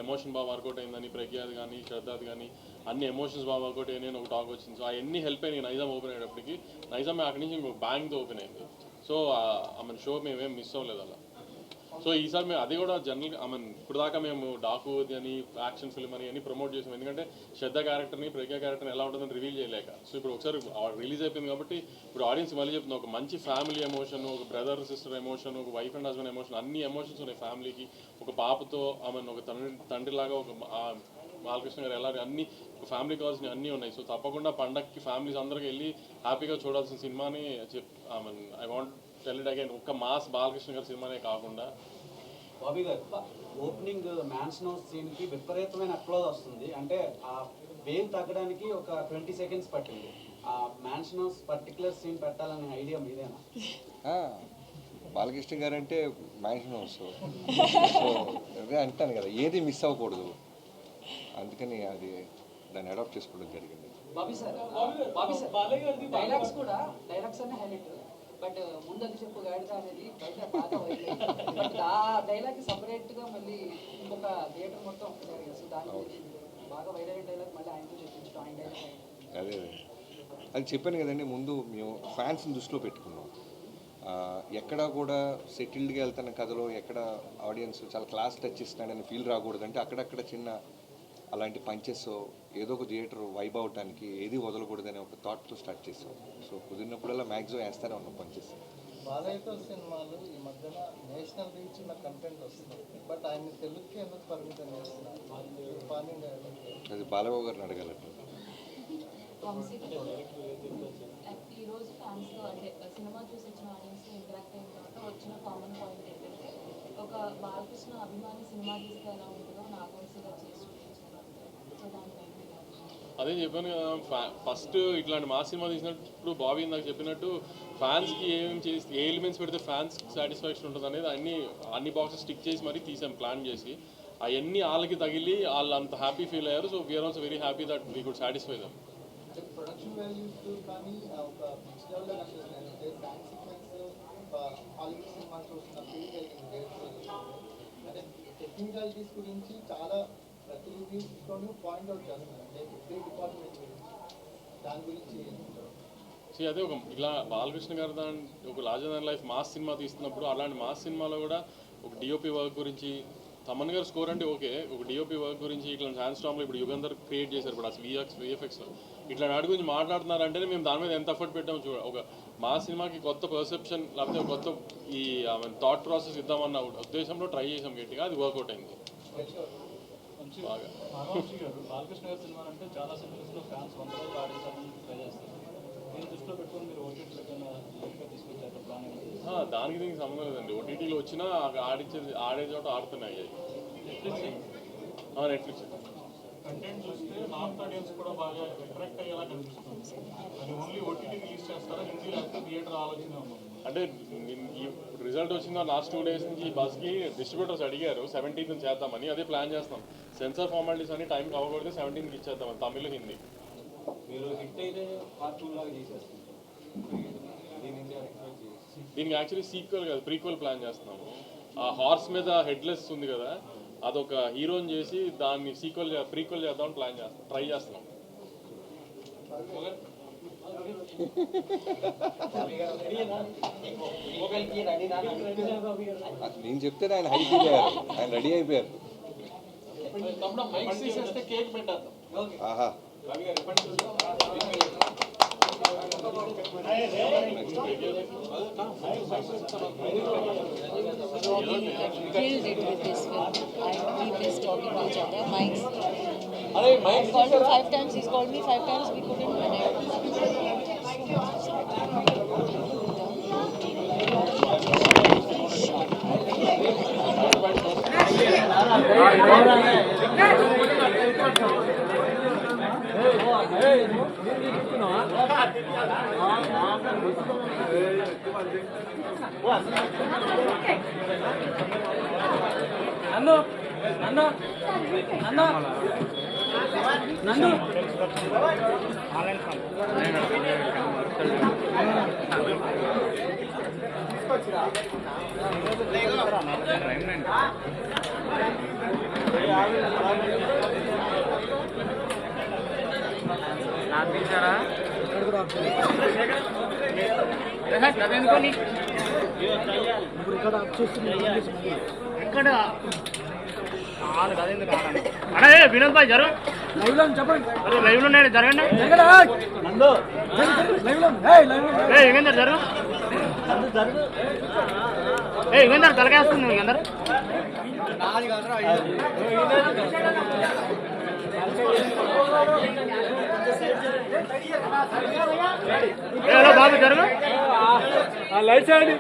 ఎమోషన్ బాగా వర్కౌట్ అయిందని ప్రజ్ఞాది కానీ శ్రద్ధాది కానీ అన్ని ఎమోషన్స్ బాగా వర్కౌట్ అయ్యాయని ఒక టాక్ వచ్చింది. సో అవన్నీ హెల్ప్ అయినాయి నైజాం ఓపెన్ అయ్యేటప్పటికి. నైజాం అక్కడి నుంచి ఇంకో బ్యాంక్తో ఓపెన్ అయింది. సో ఐ మీన్ షో మేమేం మిస్ అవ్వలేదు అలా. సో ఈసారి మేము అది కూడా జనరల్గా ఐ మీన్ ఇప్పుడు దాకా మేము డాకు అని యాక్షన్ ఫిల్మ్ అని అన్ని ప్రమోట్ చేసాం, ఎందుకంటే శ్రద్ధ క్యారెక్టర్ని ప్రజ్ఞా క్యారెక్టర్ని ఎలా ఉంటుందని రివీల్ చేయలేక. సో ఇప్పుడు ఒకసారి రిలీజ్ అయిపోయింది కాబట్టి ఇప్పుడు ఆడియన్స్ మళ్ళీ చెప్తుంది, ఒక మంచి ఫ్యామిలీ ఎమోషన్, ఒక బ్రదర్ సిస్టర్ ఎమోషన్, ఒక వైఫ్ అండ్ హస్బెండ్ ఎమోషన్, అన్ని ఎమోషన్స్ ఉన్నాయి ఫ్యామిలీకి. ఒక పాపతో ఐ మీన్ ఒక తండ్రిలాగా ఒక బాలకృష్ణ గారు ఎలా అన్ని ఒక ఫ్యామిలీ కావాల్సిన అన్నీ ఉన్నాయి. సో తప్పకుండా పండగకి ఫ్యామిలీస్ అందరికి వెళ్ళి హ్యాపీగా చూడాల్సిన సినిమాని I mean I want tell it again, ఒక్క మాస్ బాలకృష్ణ గారి సినిమానే కాకుండా. బాబీ గారు ఓపెనింగ్ మ్యాన్షన్ హౌస్ సీన్కి విపరీతమైన అప్లోజ్ వస్తుంది, అంటే ఆ వేవ్ తగ్గడానికి ఒక 20 seconds పట్టింది. ఆ మ్యాన్షన్ హౌస్ పర్టికులర్ సీన్ పెట్టాలనే ఐడియా మీదేనా? బాలకృష్ణ గారు అంటే మ్యాన్షన్ హౌస్. సో అదే అంటాను కదా, ఏది మిస్ అవ్వకూడదు, అందుకని అది దాన్ని అడాప్ట్ చేసుకోవడం జరిగింది. బాబీ సార్ డైలాగ్స్ కూడా డైలాగ్స్ అనే హైలైట్, బట్ ముందది చెప్పు గాడిద అనేది బయట బాగా వైరల్. బట్ ఆ డైలాగ్ సపరేట్గా మళ్ళీ ఇంకొక థియేటర్ మొత్తం ఒక్కసారి కదా, సో దాని గురించి బాగా వైరల్ డైలాగ్ మళ్ళీ ఆయనతో చెప్పించడం, ఆయన డైలాగ్ అదే అది చెప్పాను కదండి, ముందు మేము ఫ్యాన్స్ని దృష్టిలో పెట్టుకున్నాం. ఎక్కడా కూడా సెటిల్డ్గా వెళ్తున్న కథలో ఎక్కడ ఆడియన్స్ చాలా క్లాస్ టచ్ ఇస్తున్నాడని ఫీల్ రాకూడదంటే అక్కడక్కడ చిన్న అలాంటి పంచెస్ ఏదో ఒక థియేటర్ వైబ్ అవటానికి ఏది వదలకూడదనే ఒక థాట్తో స్టార్ట్ చేసాం. సో కుదిరినప్పుడల్లా మ్యాక్సిమం వేస్తూనే ఉన్నాం పంచెస్. బాలయ్యతో సినిమాలు ఈ మధ్యన నేషనల్ రీచ్ ఉన్న కంటెంట్ వస్తుంది, బట్ ఆయన తెలుగుకి ఎందుకు పరిమితం చేస్తున్నారు? అది బాలబాబు గారిని అడగాలండి. ఈరోజు ఫ్యాన్స్తో అంటే సినిమా చూసి వచ్చిన ఆడియన్స్తో ఇంటరాక్ట్ అయిన తర్వాత వచ్చిన కామన్ పాయింట్ ఏంటంటే ఒక బాలకృష్ణ అభిమాని సినిమా తీస్తే ఎలా ఉంటుందో నాగవంశీగా చేసి చూపించారు. సో దానిపై అదే చెప్పాను కదా, ఫస్ట్ ఇట్లాంటి మా సినిమా తీసినప్పుడు బాబీ నాకు చెప్పినట్టు ఫ్యాన్స్కి ఏమేమి చేసి ఏ ఎలిమెంట్స్ పెడితే ఫ్యాన్స్ సాటిస్ఫాక్షన్ ఉంటుంది అనేది అన్ని బాక్సెస్ స్టిక్ చేసి మరీ తీసాం ప్లాన్ చేసి. అవన్నీ వాళ్ళకి తగిలి వాళ్ళు అంత హ్యాపీ ఫీల్ అయ్యారు. So we are also very happy that we could satisfy them. Production values కానీ ఒక నెక్స్ట్ లెవెల్లో కనిపిస్తున్నాయంటే ఫ్యాన్ సీక్వెన్స్ హాలీవుడ్ సినిమా చూసిన ఫీల్ కలిగింది. అంటే టెక్నికాలిటీస్ గురించి చాలా ప్రతి రివ్యూస్లోనూ పాయింట్అవుట్ చేస్తున్నారు, అంటే ఎవ్రీ డిపార్ట్మెంట్ గురించి దాని గురించి. అదే ఒక ఇలా బాలకృష్ణ గారు ఒక larger than life mass cinema తీస్తున్నప్పుడు అలాంటి మాస్ సినిమాలో కూడా ఒక డిఓపి వర్క్ గురించి, తమన్ గారు స్కోర్ అంటే ఓకే, ఒక డిఓపి వర్క్ గురించి ఇట్లా హ్యాండ్ స్టామ్లో ఇప్పుడు యుగంధర్ క్రియేట్ చేశారు. ఇప్పుడు అసలు విఎఫ్ఎక్స్లో ఇట్లా వాటి గురించి మాట్లాడుతున్నారంటేనే మేము దాని మీద ఎంత ఎఫర్ట్ పెట్టాము చూడ. ఒక మా సినిమాకి కొత్త పర్సెప్షన్ లేకపోతే కొత్త ఈ థాట్ ప్రాసెస్ ఇద్దామన్న ఉద్దేశంలో ట్రై చేసాం గట్టిగా, అది వర్కౌట్ అయింది బాగా. నాగవంశీ గారు బాలకృష్ణ గారి సినిమా అంటే చాలా సినిమాస్లో ఫ్యాన్స్ 100 రోజులు ఆడించాలని ట్రై చేస్తారు. దీన్ని దృష్టిలో పెట్టుకొని మీరు ఓటీటీలో తీసుకొచ్చారు ప్లాన్? దానికి దీనికి సంబంధం లేదండి, ఓటీటీలో వచ్చినా ఆడే చోట ఆడుతున్నాయి. నెట్ఫ్లిక్స్ కంటెంట్ చూస్తే నార్త్ ఆడియన్స్ కూడా బాగా అట్రాక్ట్ అయ్యేలా కనిపిస్తుంది. అది ఓన్లీ ఓటీటీ రిలీజ్ చేస్తారా, హిందీ లేకపోతే థియేటర్ ఆలోచన ఉంది? అంటే ఈ రిజల్ట్ వచ్చిందో లాస్ట్ 2 days నుంచి బస్కి డిస్ట్రిబ్యూటర్స్ అడిగారు 17th చేద్దామని, అదే ప్లాన్ చేస్తాం. సెన్సార్ ఫార్మాలిటీస్ అని టైం అవ్వకూడదు, 17th ఇచ్చేద్దామని తమిళ హిందీ. మీరు హిట్ అయితే పార్ట్ 2 లాగా చేసేస్తారు. దీనికి యాక్చువల్లీ సీక్వెల్ కాదు, ప్రీక్వెల్ ప్లాన్ చేస్తున్నాము. ఆ హార్స్ మీద హెడ్లెస్ ఉంది కదా, అదొక హీరోని చేసి దాన్ని ప్రీక్వెల్ చేద్దామని ట్రై చేస్తున్నాం. నేను చెప్తే ఆయన హై ఫీల్ అయ్యారు, ఆయన రెడీ అయిపోయారు. కేక్ పెట్టారు. ఆహా Killed it with this film. We missed talking to each other. Mike's. I called him 5 times. He's called me 5 times. We couldn't connect. Vinod భాయ్ జరు లైవ్ లో జరగండి యుగేందర్ జరు యుగేందర్ తలకేస్తుంది యుగేందర్ హలో బాబు జరుగు లైట్ చేయండి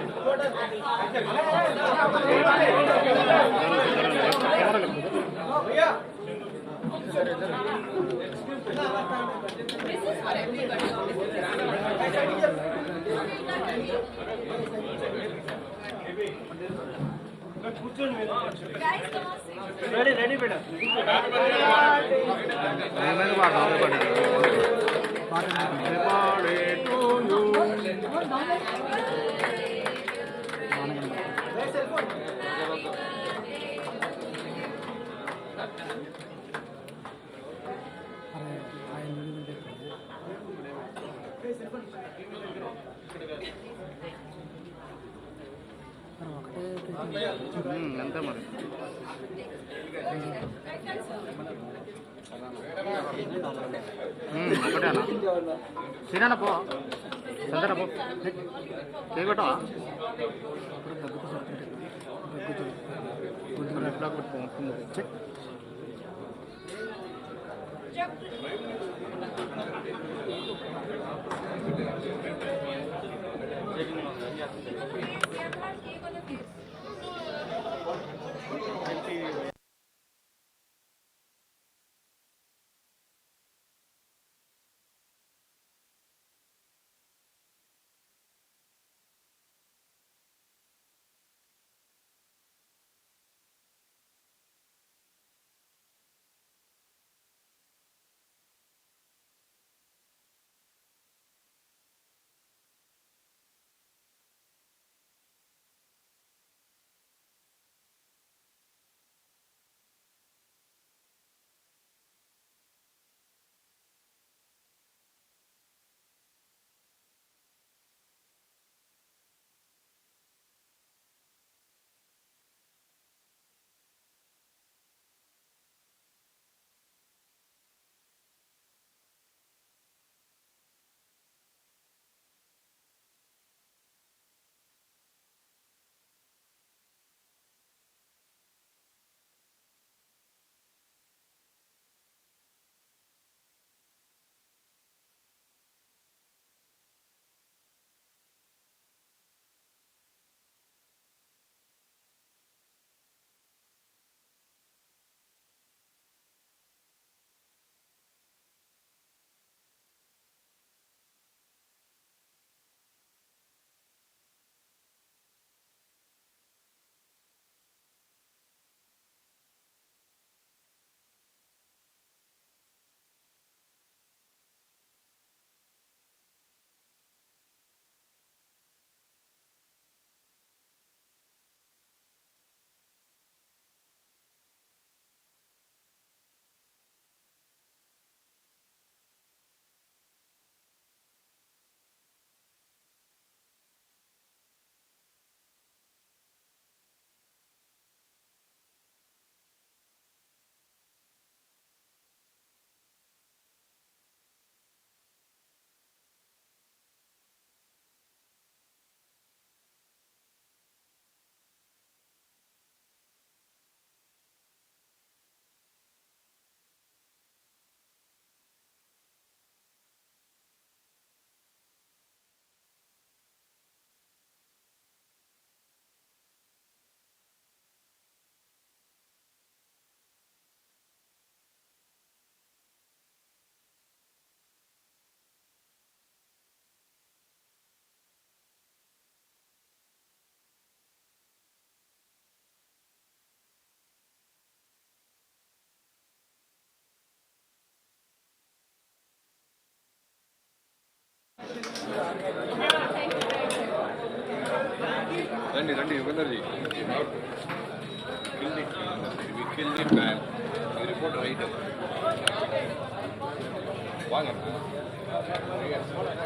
రెడీ రెడీ బేటా అంతే మరి ఒకటేనా సీనా పో సందర పో చేయగొట్టవా రండి రండి Yugandharji kill the man report right Vanga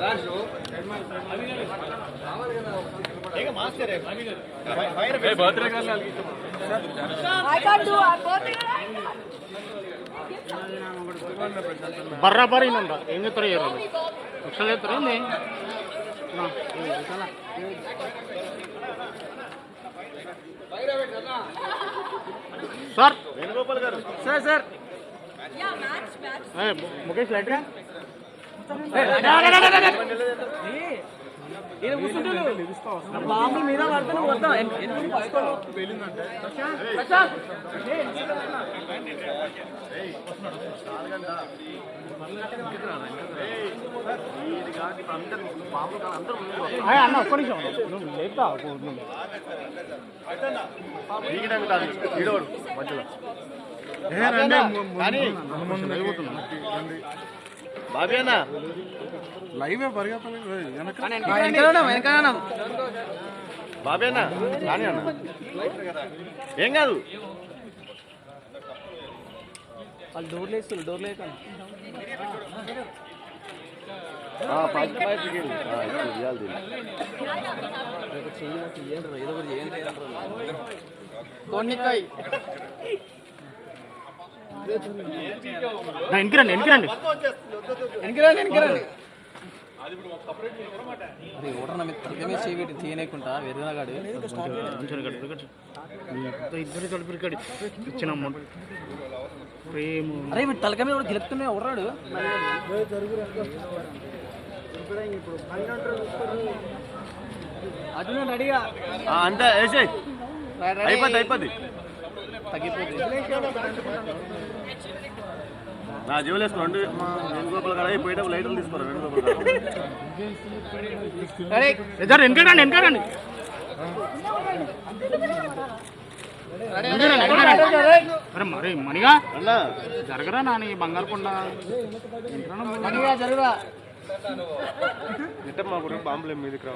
Raju ఏక మాస్టర్ ఏ బర్త్డే కాదు I can't do our birthday. బర్రాబర్ ఇంత ఏం చెప్తారు ఒకసారి చెప్తారు ఏంది సార్ వేణుగోపాల్ గారు సార్ సార్ ముఖేష్ లైట్ బాంబుల మీద పడుతున్నా వద్దాం అన్న ఒక్క నిమిషం నువ్వు లేపుతా ఈడోడు మధ్యలో బాబీ అన్న లైవ్ బాబీ అన్న కానీ అన్న ఏం కాదు వాళ్ళు డోర్లు వేస్తారు డోర్లు వేయకండి వెనకరండి వెనకరండి చేయబెట్టి తీయనేకుంటా వెర్రగాడు ఇద్దరు కలిపి ఇచ్చిన ప్రేమ అరే వీడు తలక మీద గెలుపుతున్నా ఉర్రాడు అటు రెడీగా అంతా వేసే అయిపోద్ది నా జీవులు వేసుకోండి వేణుగోపాల్ గారు పోయేటప్పుడు లైట్లు తీసుకోరు వేణుగోపాల్ వెనకారండి మరి మణిగా జరగరా నాని బంగారు కొండ జరుగురా మా గురించి బాంబులు మీదకి